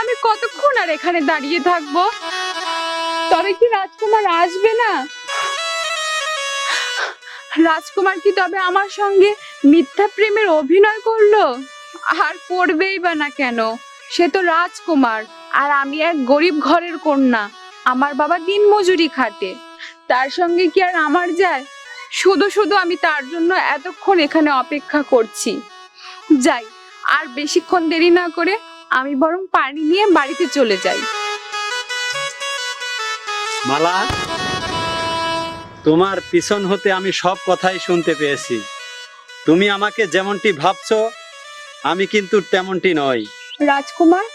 আমি কতক্ষণ আর এখানে দাঁড়িয়ে থাকবো? তবে কি রাজকুমার আসবে না? রাজকুমার কি তবে আমার সঙ্গে মিথ্যা প্রেমের অভিনয় করলো? আর করবেই বা না কেন? সে তো রাজকুমার, আর আমি এক গরিব ঘরের কন্যা। আমার বাবা দিন মজুরি খাটে, তার সঙ্গে কি আর আমার যায়? শুধু শুধু আমি তার জন্য এতক্ষণ এখানে অপেক্ষা করছি। যাই, আর বেশিক্ষণ দেরি না করে আমি বরং পানি নিয়ে বাড়িতে চলে যাই। মালা, তোমার পিছন হতে আমি সব কথাই শুনতে পেয়েছি। তুমি আমাকে যেমনটি ভাবছো আমি কিন্তু তেমনটি নই। রাজকুমার,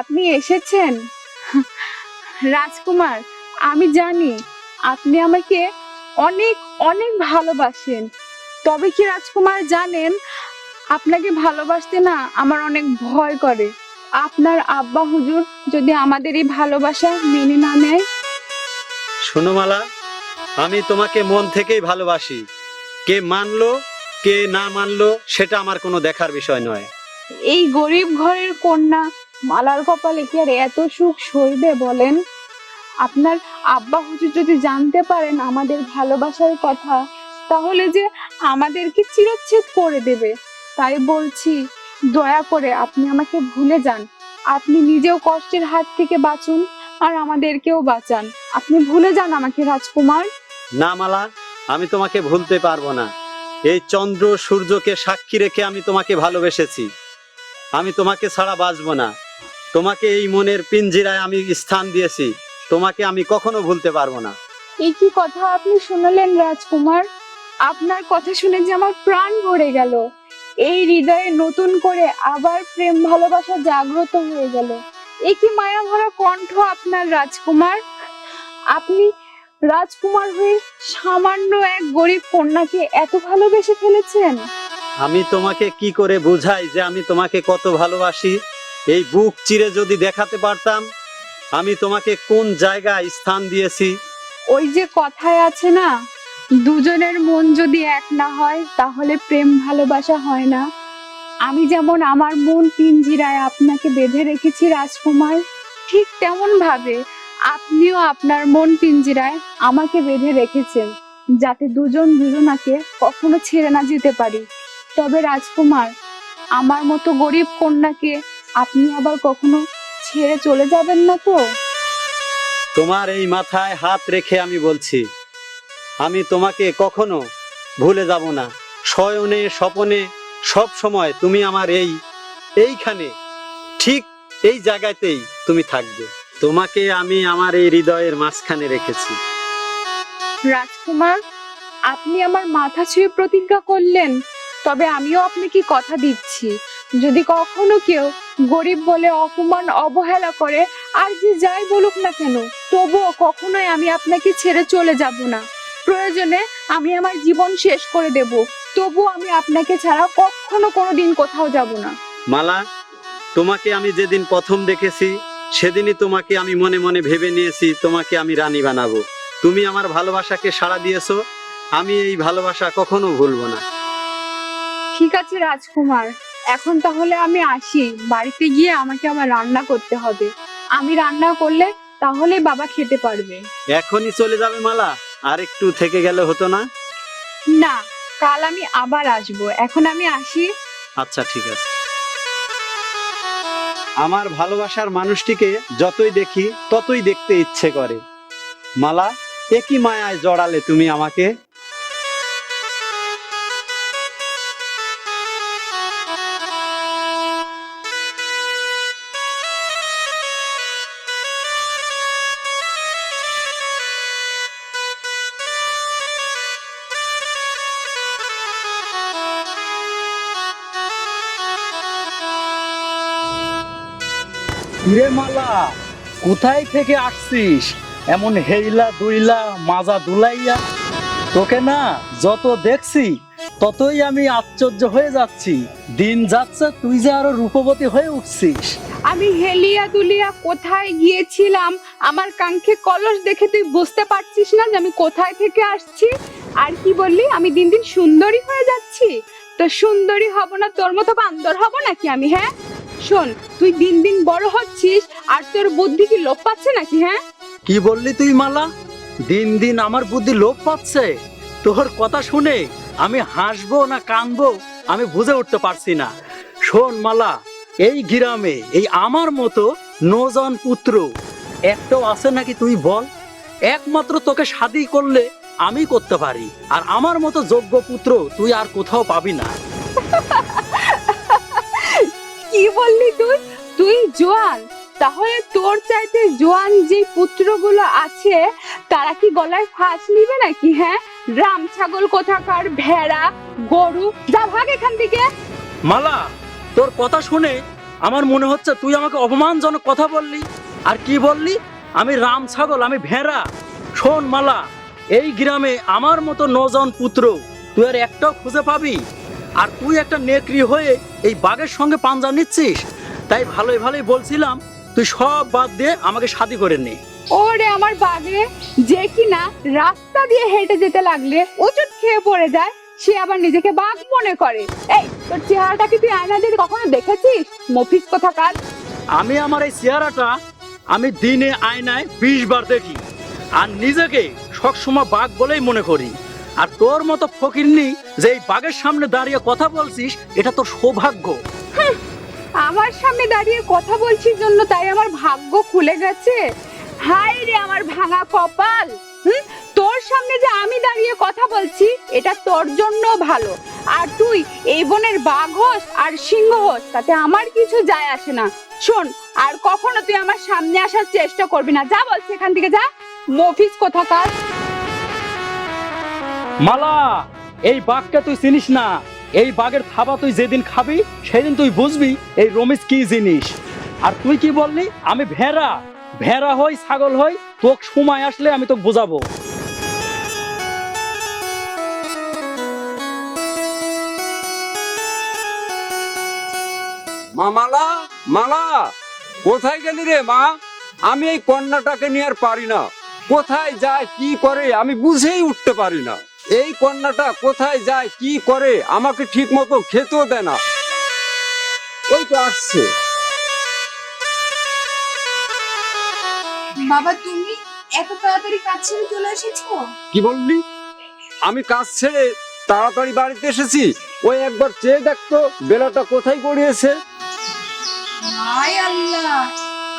আপনি এসেছেন। রাজকুমার, আমি জানি আপনি আমাকে অনেক অনেক ভালোবাসেন। তবে কি রাজকুমার জানেন, আপনাকে ভালোবাসতে না আমার অনেক ভয় করে। আপনার আব্বা হুজুর যদি আমাদের এই ভালোবাসা মেনে না নেয়? শোনো মালা, আমি তোমাকে মন থেকেই ভালোবাসি। কে মানলো কে না মানলো সেটা আমার কোনো দেখার বিষয় নয়। এই গরিব ঘরের কন্যা মালার কপালে কি আর এত সুখ সইবে বলেন? আপনার আব্বা হুজুর যদি জানতে পারেন আমাদের ভালোবাসার কথা, তাহলে যে আমাদেরকে চিরচ্ছেদ করে দেবে। তাই বলছি, দয়া করে আপনি আমাকে ভুলে যান। আপনি নিজেও কষ্টের হাত থেকে বাঁচুন, আর আমাদেরকেও বাঁচান। আপনি ভুলে যান আমাকে রাজকুমার। না মালা, আমি তোমাকে ভুলতে পারবো না। এই চন্দ্র সূর্যকে সাক্ষী রেখে আমি তোমাকে ভালোবেসেছি। আমি তোমাকে ছাড়া বাঁচবো না। তোমাকে এই মনের পিঞ্জিরায় আমি স্থান দিয়েছি। তোমাকে আমি কখনো ভুলতে পারবো না। এই কি কথা আপনি শুনলেন রাজকুমার? আপনার কথা শুনে যে আমার প্রাণ ভরে গেল। এই হৃদয়ে নতুন করে আবার প্রেম ভালোবাসা জাগ্রত হয়ে গেল। এই কি মায়া ভরা কণ্ঠ আপনার রাজকুমার! আপনি রাজকুমার হয়ে সামান্য এক গরিব কন্যাকে এত ভালোবেসে ফেলেছেন। আমি তোমাকে কি করে বুঝাই যে আমি তোমাকে কত ভালোবাসি? এই বুক চিরে যদি দেখাতে পারতাম আমি তোমাকে কোন জায়গায় স্থান দিয়েছি। ওই যে কথায় আছে না, দুজনের মন যদি এক না হয় তাহলে প্রেম ভালোবাসা হয় না। আমি যেমন আমার মন পিঞ্জিরায় আপনাকে বেঁধে রেখেছি রাজকুমার, ঠিক তেমন ভাবে আপনিও আপনার মন পিঞ্জিরায় আমাকে বেঁধে রেখেছেন, যাতে দুজন দুজনাকে কখনো ছেড়ে না যেতে পারি। তবে রাজকুমার, আমার মতো গরিব কন্যাকে আপনি আবার কখনো ছেড়ে চলে যাবেন না তো? তোমার এই মাথায় হাত রেখে আমি বলছি, আমি তোমাকে কখনো ভুলে যাব না। শয়নে স্বপনে সব সময় তুমি আমার এইখানে, ঠিক এই জায়গাতেই তুমি থাকবে। তোমাকে আমি আমার এই হৃদয়ের মাঝখানে রেখেছি। রাজকুমার, আপনি আমার মাথা ছুঁয়ে প্রতিজ্ঞা করলেন। তবে আমিও আপনাকে কথা দিচ্ছি, যদি কখনো কেউ গরিব বলে অপমান অবহেলা করে, আর যে যাই বলুক না কেন, তবুও কখনোই আমি আপনাকে ছেড়ে চলে যাব না। প্রয়োজনে আমি আমার জীবন শেষ করে দেব, তবু আমি আপনাকে ছাড়া কখনো কোনোদিন কোথাও যাব না। মালা, তোমাকে আমি যেদিন প্রথম দেখেছি সেদিনই তোমাকে আমি মনে মনে ভেবে নিয়েছি তোমাকে আমি রানী বানাবো। তুমি আমার ভালোবাসাকে সাড়া দিয়েছো, আমি এই ভালোবাসা কখনো ভুলবো না। ঠিক আছে রাজকুমার, এখন তাহলে আমি আসি। বাড়িতে গিয়ে আমাকে আবার রান্না করতে হবে। আমি রান্না করলে তাহলে বাবা খেতে পারবে। এখনই চলে যাবে মালা? আর একটু থেকে গেলে হতো না? না, কাল আমি আবার আসবো। এখন আমি আসি। আচ্ছা ঠিক আছে। আমার ভালোবাসার মানুষটিকে যতই দেখি ততই দেখতে ইচ্ছে করে। মালা, একই মায়ায় জড়ালে তুমি আমাকে। রে মালা, কোথায় থেকে আসছিস এমন হেইলা দুইলা মাজা দুলাইয়া? তোকে না যত দেখছি ততই আমি আশ্চর্য হয়ে যাচ্ছি। দিন যাচ্ছে তুই যে আরো রূপবতী হয়ে উঠছিস। আমি হেলিয়া দুলিয়া কোথায় গিয়েছিলাম, আমার কাঙ্ক্ষে কলস দেখে তুই বুঝতে পারছিস না যে আমি কোথায় থেকে আসছি? আর কি বললি, আমি দিন দিন সুন্দরী হয়ে যাচ্ছি? তো সুন্দরী হব না তোর মতো বান্দর হব নাকি আমি? হ্যাঁ শোন, তুই দিন দিন বড় হচ্ছিস, আর তোর বুদ্ধি কি লোপ পাচ্ছে নাকি? হ্যাঁ, কি বললি তুই মালা? দিন দিন আমার বুদ্ধি লোপ পাচ্ছে। তোর কথা শুনে আমি হাসবো না কাঁদবো আমি বুঝে উঠতে পারছি না। শোন মালা, এই গ্রামে এই আমার মতো নজন পুত্র একটাও আছে নাকি তুই বল? একমাত্র তোকে শাদি করলে আমি করতে পারি, আর আমার মতো যোগ্য পুত্র তুই আর কোথাও পাবি না। কি বললি তুই? তুই জোয়ান? তাহলে তোর চাইতে জোয়ান যে পুত্রগুলো আছে তারা কি গলায় ফাঁস নিবে নাকি? হ্যাঁ, রাম ছাগল কোথাকার, ভেড়া গরু, যা ভাগ এখান থেকে। মালা, তোর কথা শুনে আমার মনে হচ্ছে তুই আমাকে অপমানজনক কথা বললি। আর কি বললি? আমি রাম ছাগল, আমি ভেড়া? শোন মালা, এই গ্রামে আমার মতো নজন পুত্র তুই আর একটাও খুঁজে পাবি? আর তুই একটা নেকড়ি হয়ে এই বাঘের সঙ্গে পাঞ্জা নিচ্ছিস। তাই ভালোই ভালোই বলছিলাম তুই সব বাদ দিয়ে আমাকে শাদি করে নে। ওরে আমার বাগে, যে কিনা রাস্তা দিয়ে হেঁটে যেতে লাগলে উচুট খেয়ে পড়ে যায়, সে আবার নিজেকে বাঘ মনে করে। এই, তোর চেহারাটা কি তুই আয়না দিয়ে কখনো দেখেছিস? মফিস কোথাকার। আমি আমার এই চেহারাটা আমি দিনে আয়নায় 20 বার দেখি, আর নিজেকে সবসময় বাঘ বলেই মনে করি। আর তোর মতো ফকিরনি যে এই বাঘের সামনে দাঁড়িয়ে কথা বলছিস, এটা তোর সৌভাগ্য। আমার সামনে দাঁড়িয়ে কথা বলছিস জন্য তাই আমার ভাগ্য খুলে গেছে? হায় রে আমার ভাঙা কপাল! তোর সামনে যে আমি দাঁড়িয়ে কথা বলছি এটা তোর জন্য ভালো। আর তুই এই বনের বাঘ হোস আর সিংহ হোস, তাতে আমার কিছু যায় আসে না। শোন, আর কখনো তুই আমার সামনে আসার চেষ্টা করবি না। যা বলছি এখান থেকে যা, মফিস কোথাকার। মালা, এই বাঘকে তুই চিনিস না। এই বাঘের থাবা তুই যেদিন খাবি সেদিন তুই বুঝবি এই রমেশ কি জিনিস। আর তুই কি বললি আমি ভেড়া? ভেড়া হই ছাগল হই, তোকে সময় আসলে আমি তোকে বোঝাবো। মা মালা, মালা, কোথায় গেলি রে মা? আমি এই কন্যাটাকে নিয়ে আর পারি না। কোথায় যায় কি করে আমি বুঝেই উঠতে পারি না। এই কন্যাটা কোথায় যায় কি করে আমাকে ঠিক মতো খেতেও দেয় না। ওই তো আসছে। বাবা, তুমি এত তাড়াতাড়ি কাজ ছেড়ে চলে এসেছো? কি বললি? আমি কাজ ছেড়ে তাড়াতাড়ি বাড়িতে এসেছি? ওই একবার চেয়ে দেখতো বেলাটা কোথায় গড়িয়েছে। হায় আল্লাহ,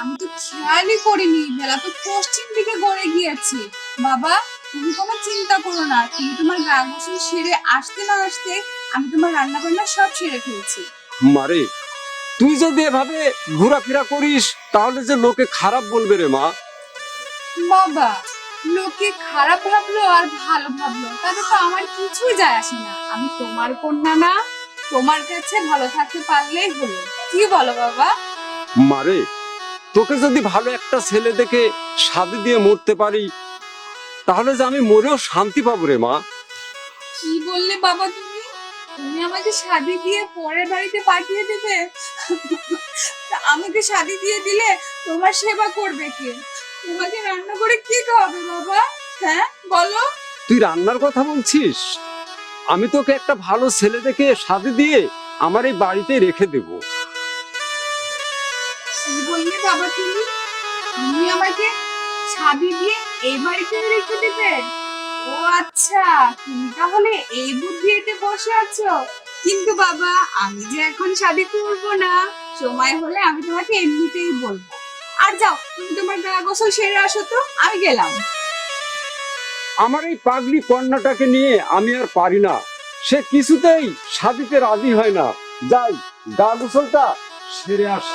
আমি তো খেয়ালই করিনি, বেলা তো পশ্চিম দিকে গড়ে গিয়েছে। বাবা, তুমি কোনো চিন্তা করো না, তুমি তোমার গা গোসল সেরে আসতে না আসতে আমি তোমার রান্না বান্না সব সেরে ফেলছি। মারে, তুই যদি এভাবে ঘোরাফেরা করিস তাহলে যে লোকে খারাপ বলবে রে মা। বাবা, লোকে খারাপ ভাবলো আর ভালো ভাবলো তাতে তো আমার কিছুই যায় আসে না। আমি তোমার কন্যা না, তোমার কাছে ভালো থাকতে পারলেই হলো। কি বলো বাবা? মারে, তোকে যদি ভালো একটা ছেলে দেখে শাদি দিয়ে মরতে পারি তাহলে যে আমি মরেও শান্তি পাবো রে মা। কি বললে বাবা তুমি? তুমি আমাকে শাদি দিয়ে পরের বাড়িতে পাঠিয়ে দেবে? তা আমাকে শাদি দিয়ে দিলে তোমার সেবা করবে কে? তোমাকে রান্না করে কি খাওয়াবে বাবা? হ্যাঁ বলো। তুই রান্নার কথা বলছিস? আমি তোকে একটা ভালো ছেলে দেখে শাদি দিয়ে আমার এই বাড়িতে রেখে দেব। কি বললে বাবা তুমি? তুমি আমাকে শাদি দিয়ে এই বাড়িতে রেখে দেবে? ও আচ্ছা, তুমি তাহলে এই বুদ্ধিতে বসে আছো। কিন্তু বাবা, আমি যে এখন শাদি করব না, সময় হলে আমি তোমাকে এমনিতেই বলবো। আর যাও, তুমি তোমার গা গোসল সেরে আসো তো, আমি গেলাম। আমার এই পাগলি কন্যাটাকে নিয়ে আমি আর পারি না। সে কিছুতেই শাদিতে রাজি হয় না। যাই, গা গোসলটা সেরে আস।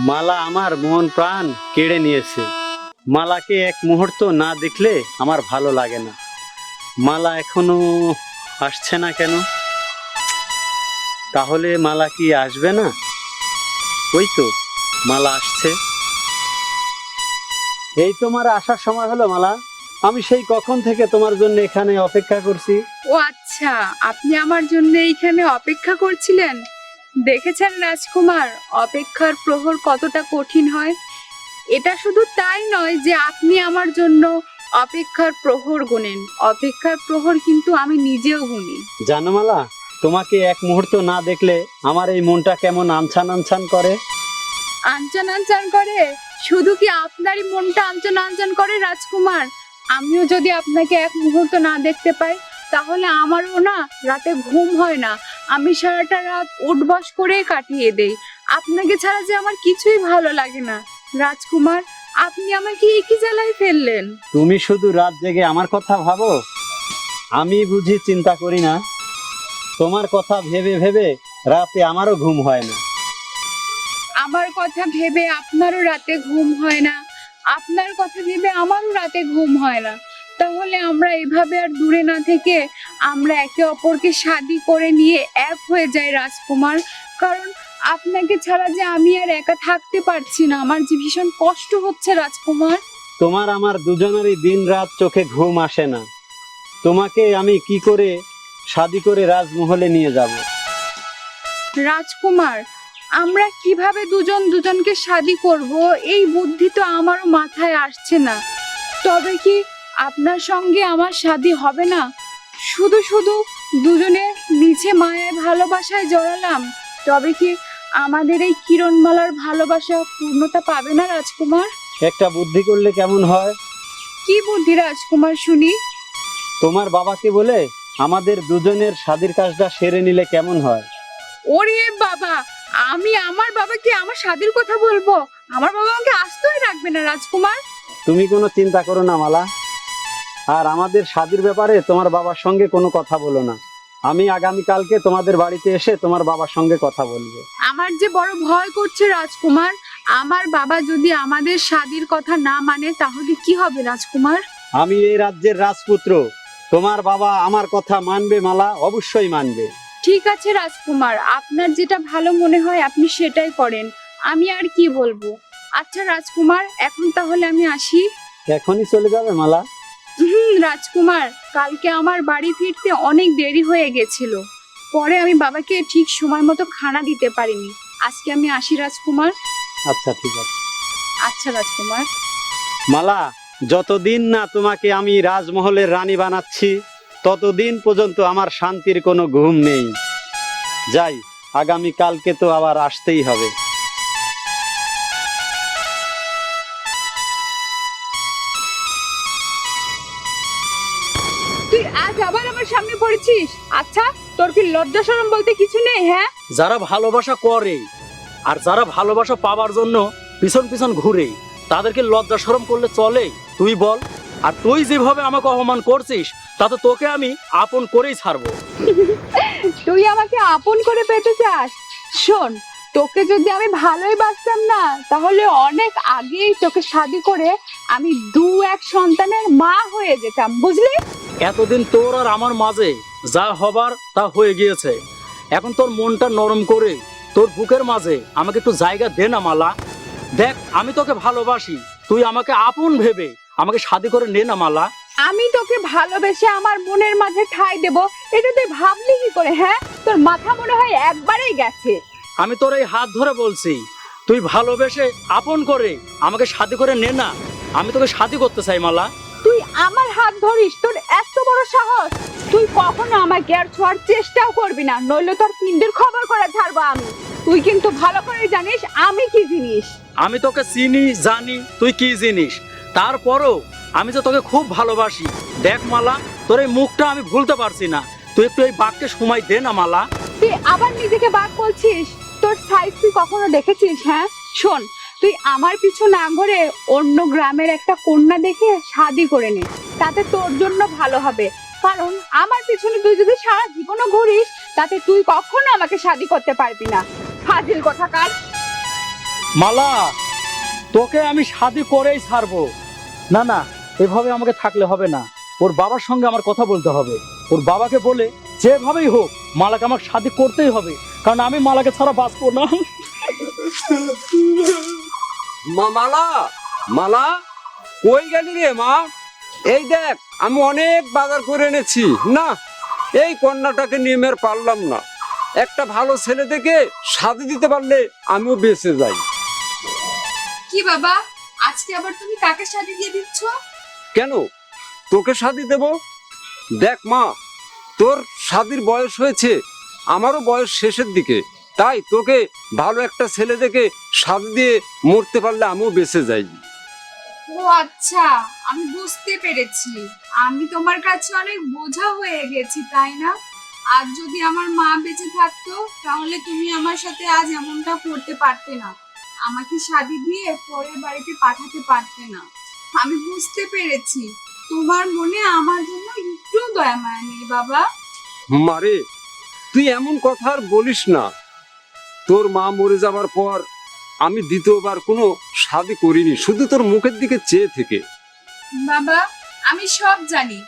মালা আমার মন প্রাণ কেড়ে নিয়েছে। মালাকে এক মুহূর্ত না দেখলে আমার ভালো লাগে না। মালা এখনো আসছে না কেন? তাহলে মালা কি আসবে না? ওই তো মালা আসছে। এই তোমার আসার সময় হলো মালা। আমি সেই কখন থেকে তোমার জন্য এখানে অপেক্ষা করছি। ও আচ্ছা, আপনি আমার জন্য এইখানে অপেক্ষা করছিলেন? দেখেছেন রাজকুমার, অপেক্ষার প্রহর কতটা কঠিন হয়। এটা শুধু তাই নয় যে আপনি আমার জন্য অপেক্ষার প্রহর গুনেন, অপেক্ষার প্রহর কিন্তু আমি নিজেও গুনি। জানো মালা, তোমাকে এক মুহূর্ত না দেখলে আমার এই মনটা কেমন আনছান আনছান করে। আনচান আনচান করে? শুধু কি আপনারই মনটা আনচান আনচান করে রাজকুমার? আমিও যদি আপনাকে এক মুহূর্ত না দেখতে পাই তাহলে আমারও না রাতে ঘুম হয় না। আমি সারাটা রাত উঠবস করে কাটিয়ে দেই। আপনাকে ছাড়া যে আমার কিছুই ভালো লাগে না। রাজকুমার, আপনি আমাকে একই জ্বালায় ফেললেন। তুমি শুধু রাত জেগে আমার কথা ভাবো, আমি বুঝি চিন্তা করি না? তোমার কথা ভেবে ভেবে রাতে আমারও ঘুম হয় না। আমার কথা ভেবে আপনারও রাতে ঘুম হয় না, আপনার কথা ভেবে আমারও রাতে ঘুম হয় না। তাহলে আমরা এভাবে আর দূরে না থেকে আমরা একে অপরকে শাদী করে নিয়ে এক হয়ে যাই রাজকুমার। কারণ আপনাকে ছাড়া যে আমি আর একা থাকতে পারছি না, আমার যে ভীষণ কষ্ট হচ্ছে রাজকুমার। তোমার আমার দুজনেরই দিন রাত চোখে ঘুম আসে না। তোমাকে আমি কি করে শাদী করে রাজমহলে নিয়ে যাব? রাজকুমার, আমরা কিভাবে দুজন দুজনকে শাদী করব এই বুদ্ধি তো আমারও মাথায় আসছে না। তবে কি আপনার সঙ্গে আমার শাদী হবে না? শুধু শুধু দুজনে মিছে মায়ায় ভালোবাসায় জড়ালাম, তবে কি আমাদের এই কিরণমালার ভালোবাসা পূর্ণতা পাবে না রাজকুমার? একটা বুদ্ধি করলে কেমন হয়? কি বুদ্ধি রাজকুমার শুনি? তোমার বাবাকে বলে আমাদের দুজনের শাদীর কাজটা সেরে নিলে কেমন হয়? ওরে বাবা, আমি আমার বাবাকে আমার শাদীর কথা বলবো? আমার বাবা আমাকে আস্তই রাখবে না রাজকুমার। তুমি কোনো চিন্তা করো না মালা। আর আমাদের শাদীর ব্যাপারে তোমার বাবার সঙ্গে কোনো কথা বলো না। আমি আগামীকালকে তোমাদের বাড়িতে এসে তোমার বাবার সঙ্গে কথা বলবো। আমার যে বড় ভয় করছে রাজকুমার, আমার বাবা যদি আমাদের শাদীর কথা না মানে তাহলে কি হবে রাজকুমার? আমি এই রাজ্যের রাজপুত্র, তোমার বাবা আমার কথা মানবে মালা, অবশ্যই মানবে। ঠিক আছে রাজকুমার, আপনার যেটা ভালো মনে হয় আপনি সেটাই করেন, আমি আর কি বলবো। আচ্ছা রাজকুমার, এখন তাহলে আমি আসি। এখনই চলে যাবে মালা? রাজকুমার, কালকে আমার বাড়ি ফিরতে অনেক দেরি হয়ে গেছিল, পরে আমি বাবাকে ঠিক সময় মতো খানা দিতে পারিনি। আজকে আমি আসি রাজকুমার। আচ্ছা ঠিক আছে। আচ্ছা রাজকুমার। মালা, যতদিন না তোমাকে আমি রাজমহলের রানী বানাচ্ছি ততদিন পর্যন্ত আমার শান্তির কোনো ঘুম নেই। যাই, আগামী কালকে তো আবার আসতেই হবে। তুই আজ আবার আমার সামনে পড়েছিস? আচ্ছা, তোর কি লজ্জা শরম বলতে কিছু নেই? হ্যাঁ, যারা ভালোবাসা করে আর যারা ভালোবাসা পাওয়ার জন্য পিছন পিছন ঘুরে, তাদেরকে লজ্জা শরম করলে চলে? তুই বল। আর তুই যেভাবে আমাকে অপমান করছিস তাতে তোকে আমি আপন করেই ছাড়বো। তুই আমাকে আপন করে পেতে চাস? শোন, তোকে যদি আমি ভালোই বাসতাম না তাহলে অনেক আগেই তোকে শাদী করে আমি এক সন্তানের মা হয়ে যেতাম, বুঝলি? এতদিন তোর আর আমার মাঝে যা হবার তা হয়ে গিয়েছে। এখন তোর মনটা নরম করে তোর বুকের মাঝে আমাকে একটু জায়গা দে না মালা। দেখ, আমি তোকে ভালোবাসি, তুই আমাকে আপন ভেবে আমাকে শাদী করে নে না মালা। আমি তোকে ভালোবেসে আমার মনের মাঝে ঠাঁই দেব, এটা তুই ভাবলি কি করে? হ্যাঁ, তোর মাথা মনে হয় একবারেই গেছে। আমি তোর এই হাত ধরে বলছি, তুই ভালোবেসে আপন করে আমাকে শাদী করে নে না। আমি তোকে শাদী করতে চাই মালা। তুই আমার হাত ধরিস? তোর এত বড় সাহস! তুই কখনো আমাকে আর ছোঁয়ার চেষ্টাও করবি না, নইলে তোর পিণ্ডের খবর করে ছাড়বো আমি। তুই কিন্তু ভালো করে জানিস আমি কি জিনিস। আমি তোকে চিনি, জানি তুই কি জিনিস, তারপরও আমি তো তোকে খুব ভালোবাসি। দেখ মালা, তোর এই মুখটা আমি ভুলতে পারছি না। তুই একটু এই বাক্যে সময় দে না মালা। তুই আবার নিজেকে বাদ বলছিস? তোর সাইজ তুই কখনো দেখেছিস? হ্যাঁ, শোন, তুই আমার পিছু না ঘুরে অন্য গ্রামের একটা কন্যা দেখে শাদী করে নে, তাতে তোর জন্য ভালো হবে। কারণ আমার পিছনে তুই যদি সারা জীবনও ঘুরিস তাতে তুই কখনো আমাকে শাদী করতে পারবি না। ফাজিল কথাকার। মালা, তোকে আমি শাদী করেই ছাড়বো। না না, এভাবে আমাকে থাকলে হবে না। ওর বাবার সঙ্গে আমার কথা বলতে হবে। ওর বাবাকে বলে যেভাবেই হোক মালাকে আমার শাদী করতেই হবে, কারণ আমি মালাকে ছাড়া বাঁচবো না। মালা, মালা, কই গেলি রে মা? এই দেখ, আমি অনেক বাজার করে এনেছি। না, এই কন্যাটাকে নিয়ে আর পারলাম না। একটা ভালো ছেলে দেখে শাদী দিতে পারলে আমিও বেঁচে যাই। কি বাবা, আজকে আবার তুমি কাকে শাদী দিয়ে দিচ্ছ? কেন, তোকে শাদী দেব? দেখ মা, তোর শাদীর বয়স হয়েছে, আমারও বয়স শেষের দিকে, তাই তোকে ভালো একটা ছেলে দেখে সাথ দিয়ে মরতে পারলে আমিও বেঁচে যাই। ও আচ্ছা, আমি বুঝতে পেরেছি। আমি তোমার কাছে অনেক বোঝা হয়ে গেছি, তাই না? আজ যদি আমার মা বেঁচে থাকতো তাহলে তুমি আমার সাথে আজ এমনটা করতে পারতে না, আমাকে শাদি দিয়ে পরের বাড়িতে পাঠাতে পারতে না। আমি বুঝতে পেরেছি তোমার মনে আমার জন্য একটু দয়া মায়া নেই বাবা। মারে, তুই এমন কথা আর বলিস না। তোর মা মরে যাবার পর আমি দ্বিতীয়বার কোনো শাদি করিনি, শুধু তোর মুখের দিকে চেয়ে থেকে। বাবা, আমি সব জানি।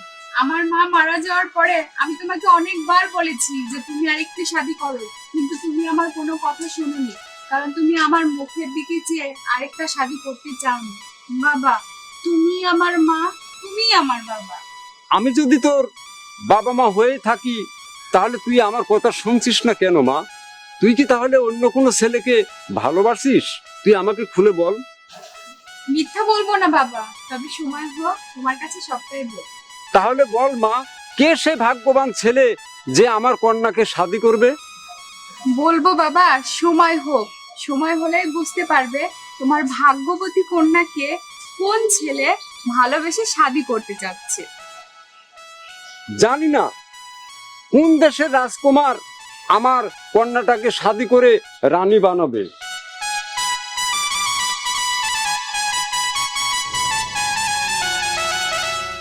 আমার মা মারা যাওয়ার পরে আমি তোমাকে অনেকবার বলেছি যে তুমি আরেকটু শাদি করো, কিন্তু তুমি আমার কোনো কথা শোনোনি, কারণ তুমি আমার মুখের দিকে চেয়ে আরেকটা শাদি করতে চাওনি। বাবা, তুমি আমার মা, তুমি আমার বাবা। আমি যদি তোর বাবা মা হয়ে থাকি তাহলে তুই আমার কথা শুনছিস না কেন মা? তুই কি তাহলে অন্য কোনো ছেলেকে ভালোবাসিস? তুই আমাকে খুলে বল। মিথ্যা বলবো না বাবা, তবে সময় হোক তোমার কাছে সবটাই বল। তাহলে বল মা, কে সে ভাগ্যবান ছেলে যে আমার কন্যাকে শাদি করবে? বলবো বাবা, সময় হোক, সময় হলেই বুঝতে পারবে তোমার ভাগ্যবতী কন্যাকে কোন ছেলে ভালোবেসে শাদি করতে চাচ্ছে। জানি না কোন দেশের রাজকুমার আমার কন্যাটাকে শাদি করে রানী বানাবে।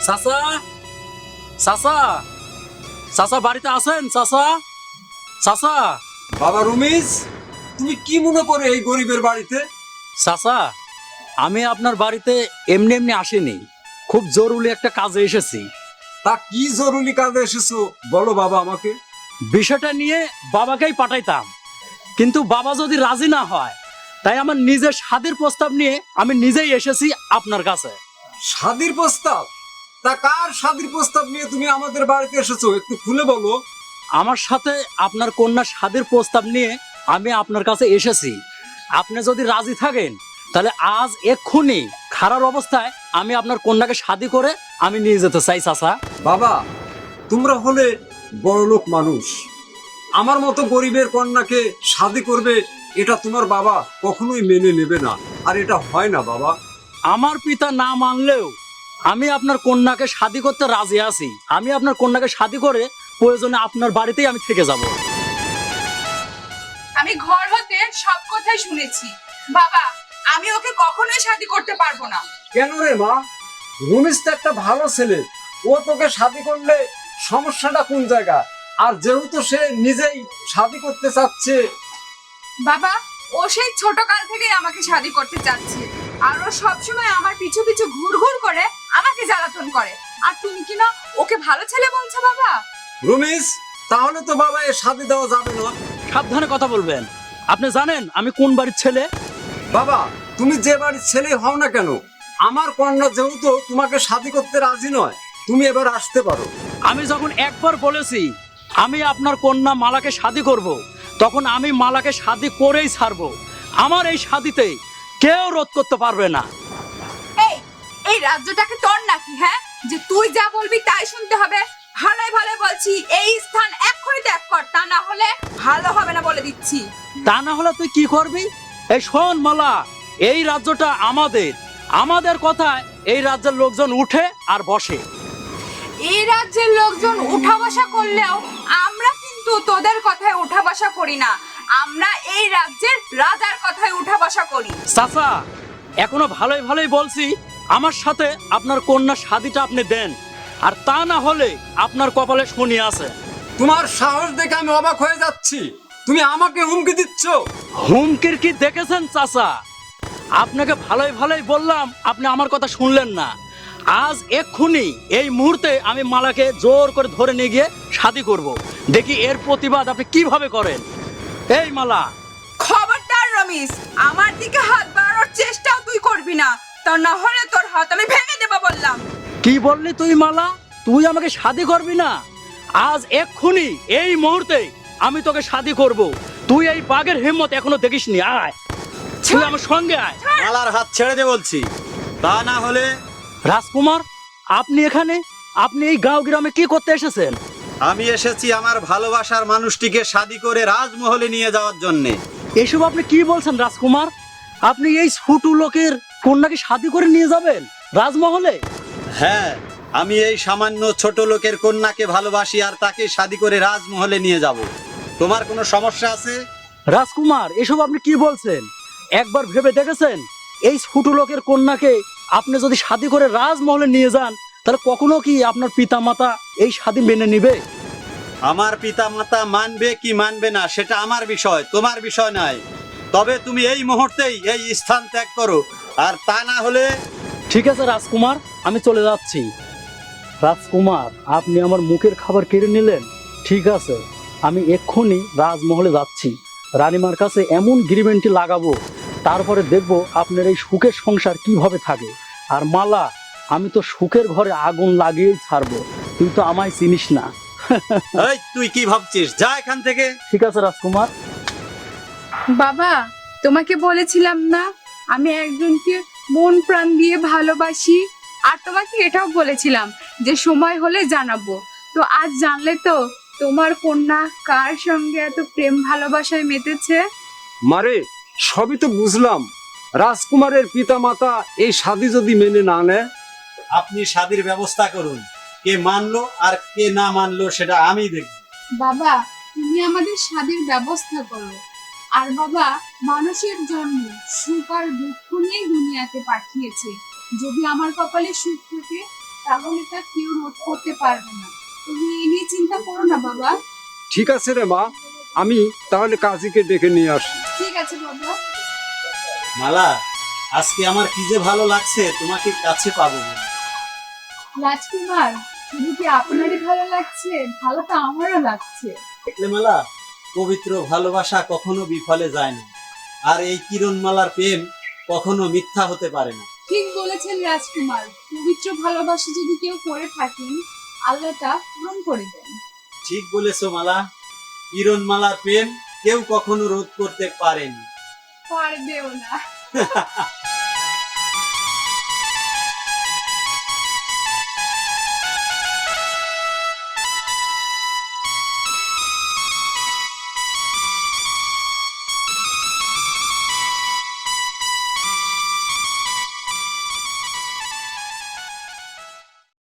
চাচা, চাচা, চাচা বাড়িতে আছেন? চাচা, চাচা, বাবা রমেশ, তুমি কি মনে করে এই গরিবের বাড়িতে? চাচা, আমি আপনার বাড়িতে এমনি এমনি আসিনি, খুব জরুরি একটা কাজে এসেছি। তা কি জরুরি কাজে এসেছো বলো বাবা আমাকে। বিষয়টা নিয়ে বাবাকেই পাঠাইতাম, কিন্তু বাবা যদি রাজি না হয়, তাই আমার নিজের শাদীর প্রস্তাব নিয়ে আমি নিজেই এসেছি আপনার কাছে। শাদীর প্রস্তাব? তা কার শাদীর প্রস্তাব নিয়ে তুমি আমাদের বাড়িতে এসেছো, একটু খুলে বলো। আমার সাথে আপনার কন্যা শাদীর প্রস্তাব নিয়ে আমি আপনার কাছে এসেছি। আপনি যদি রাজি থাকেন তাহলে আজ এক্ষুনি খারাপ অবস্থায় আমি আপনার কন্যাকে শাদী করে আমি নিয়ে যেতে চাই চাচা। বাবা, তোমরা হলে বড়লোক মানুষ, আমার মতো গরিবের কন্যাকে শাদী করবে এটা তোমার বাবা কখনোই মেনে নেবে না, আর এটা হয় না বাবা। আমার পিতা না মানলেও আমি আপনার কন্যাকে শাদী করতে রাজি আছি। আমি আপনার কন্যাকে শাদী করে প্রয়োজনে আপনার বাড়িতেই আমি থেকে যাব। আমি ঘর হতে সব কথাই শুনেছি বাবা, আমি ওকে কখনোই শাদি করতে পারবো না। কেন রে মা? রমেশ তো একটা ভালো ছেলে, ও তোকে শাদী করলে সমস্যাটা কোন জায়গা? আর যেহেতু সে নিজেই শাদী করতে চাচ্ছে। বাবা, ও সেই ছোট কাল থেকেই আমাকে শাদি করতে চাচ্ছে, আর ও সবসময় আমার পিছু পিছু ঘুরঘুর করে আমাকে জ্বালাতন করে। আর তুমি কি না ওকে ভালো ছেলে বলছো বাবা? রমেশ, তাহলে তো বাবা এ শাদী দেওয়া যাবে না। সাবধানে কথা বলবেন। আপনি জানেন আমি কোন বাড়ির ছেলে? বাবা, তুমি যে বাড়ির ছেলে হও না কেন, আমার কন্যা যেহেতু তোমাকে শাদী করতে রাজি নয়, তুমি এবার আসতে পারো। আমি যখন একবার বলেছি আমি আপনার কন্যা মালাকে শাদী করব, তখন আমি মালাকে শাদী করেই ছাড়বো। আমার এই শাদীতে কেউ রোধ করতে পারবে না। এই এই রাজ্যটাকে তোর নাকি, হ্যাঁ, যে তুই যা বলবি তাই শুনতে হবে? ভালোই ভালো বলছি, এই স্থান এক্ষুনি ত্যাগ কর, তা না হলে ভালো হবে না বলে দিচ্ছি। তা না হলে তুই কি করবি? এই শোন মালা, এই রাজ্যটা আমাদের, আমাদের কথায় এই রাজ্যের লোকজন উঠে আর বসে। এই রাজ্যের লোকজন উঠা বসা করলেও আমরা কিন্তু তোদের কথায় উঠা বসা করি না, আমরা এই রাজ্যের রাজার কথায় উঠা বসা করি। চাচা, এখনো ভালোই ভালোই বলছি, আমার সাথে আপনার কন্যা শাদীটা আপনি দেন, আর তা না হলে আপনার কপালে শনি আছে। তোমার সাহস দেখে আমি অবাক হয়ে যাচ্ছি, তুমি আমাকে হুমকি দিচ্ছ। হুমকির কি দেখেছেন চাচা? আপনাকে ভালোই ভালোই বললাম, আপনি আমার কথা শুনলেন না। আজ এক্ষুনি এই মুহূর্তে আমি মালাকে জোর করে ধরে নিয়ে গিয়ে শাদী করব, দেখি এর প্রতিবাদ আপনি কিভাবে করেন। এই মালা, খবরদার রমেশ, আমার দিকে হাত বাড়ানোর চেষ্টাও তুই করবি না, তা না হলে তোর হাত আমি ভেঙে দেবো বললাম। কি বললি তুই মালা? তুই আমাকে শাদী করবি না? আজ এক্ষুনি এই মুহূর্তে আমি তোকে শাদী করব। তুই এই বাঘের হিম্মত এখনো দেখিসনি। আয়, তুই আমার সঙ্গে আয়। মালার হাত ছেড়ে দে বলছি, তা না হলে। রাজকুমার, আপনি এখানে? আপনি এই গাঁও গ্রামে কি করতে এসেছেন? আমি এসেছি আমার ভালোবাসার মানুষটিকে শাদি করে রাজমহলে নিয়ে যাওয়ার জন্যে। এসব আপনি কি বলছেন রাজকুমার? আপনি এই ছোট লোকের কন্যাকে শাদি করে নিয়ে যাবেন রাজমহলে? হ্যাঁ, আমি এই সামান্য ছোট লোকের কন্যাকে ভালোবাসি আর তাকে শাদি করে রাজমহলে নিয়ে যাব। তোমার কোনো সমস্যা আছে? রাজকুমার, এসব আপনি কি বলছেন? একবার ভেবে দেখেছেন এই ছোট লোকের কন্যাকে আপনি যদি শাদি করে রাজমহলে নিয়ে যান, তাহলে কখনো কি আপনার পিতামাতা এই শাদি মেনে নিবে? আমার পিতামাতা মানবে কি মানবে না সেটা আমার বিষয়, তোমার বিষয় নয়। তবে তুমি এই মুহূর্তেই এই স্থান ত্যাগ করো, আর তা না হলে ঠিক আছে রাজকুমার, আমি চলে যাচ্ছি। রাজকুমার, আপনি আমার মুখের খাবার কেড়ে নিলেন। ঠিক আছে, আমি এক্ষুনি রাজমহলে যাচ্ছি। রানীমার কাছে এমন গিরিমেন্টি লাগাবো, তারপরে দেখবো আপনার এই সুখের সংসার কিভাবে থাকে। আর মালা, আমি তো সুখের ঘরে আগুন লাগিয়েই ছাড়বো, তুই তো আমায় চিনিস না। এই তুই কি ভাবছিস? যা এখান থেকে। ঠিক আছে রাজকুমার। বাবা, তোমাকে বলেছিলাম না আমি একজনকে মন প্রাণ দিয়ে ভালোবাসি, আর তোমাকে এটাও বলেছিলাম যে সময় হলে জানাবো। তো আজ জানলে তো তোমার কন্যা কার সঙ্গে এত প্রেম ভালোবাসায় মেতেছে। মারে, সবই তো বুঝলাম। রাজকুমারের পিতামাতা এই শাদি যদি মেনে না নেয়, আপনি শাদির ব্যবস্থা করুন। কে মানলো আর কে না মানলো সেটা আমি দেখব। বাবা, তুমি আমাদের স্বাদের ব্যবস্থা করো। আর বাবা, মানুষের জন্ম সুখ আর দুঃখ নিয়ে দুনিয়াতে পাঠিয়েছে। যদি আমার কপালে সুখ থাকে তাহলে তা কেউ রোধ করতে পারবে না। তুমি এ নিয়ে চিন্তা করো না বাবা। ঠিক আছে রে মা, আমি তাহলে কাজীকে ডেকে নিয়ে আসি। ঠিক আছে বাবা। মালা, আজকে আমার কি যে ভালো লাগছে তোমাকে কাছে পাবো। রাজকুমার, শুধু কি আপনারই ভালো লাগছে? ভালো তো আমারও লাগছে। দেখলে মালা, পবিত্র ভালোবাসা কখনো বিফলে যায় না, আর এই কিরণমালার প্রেম কখনো মিথ্যা হতে পারে না। ঠিক বলেছেন রাজকুমার, পবিত্র ভালোবাসা যদি কেউ করে থাকেন আল্লাহ তা পূরণ করে দেন। ঠিক বলেছো মালা, কিরণমালার প্রেম কেউ কখনো রোধ করতে পারেনি। পারবেও না।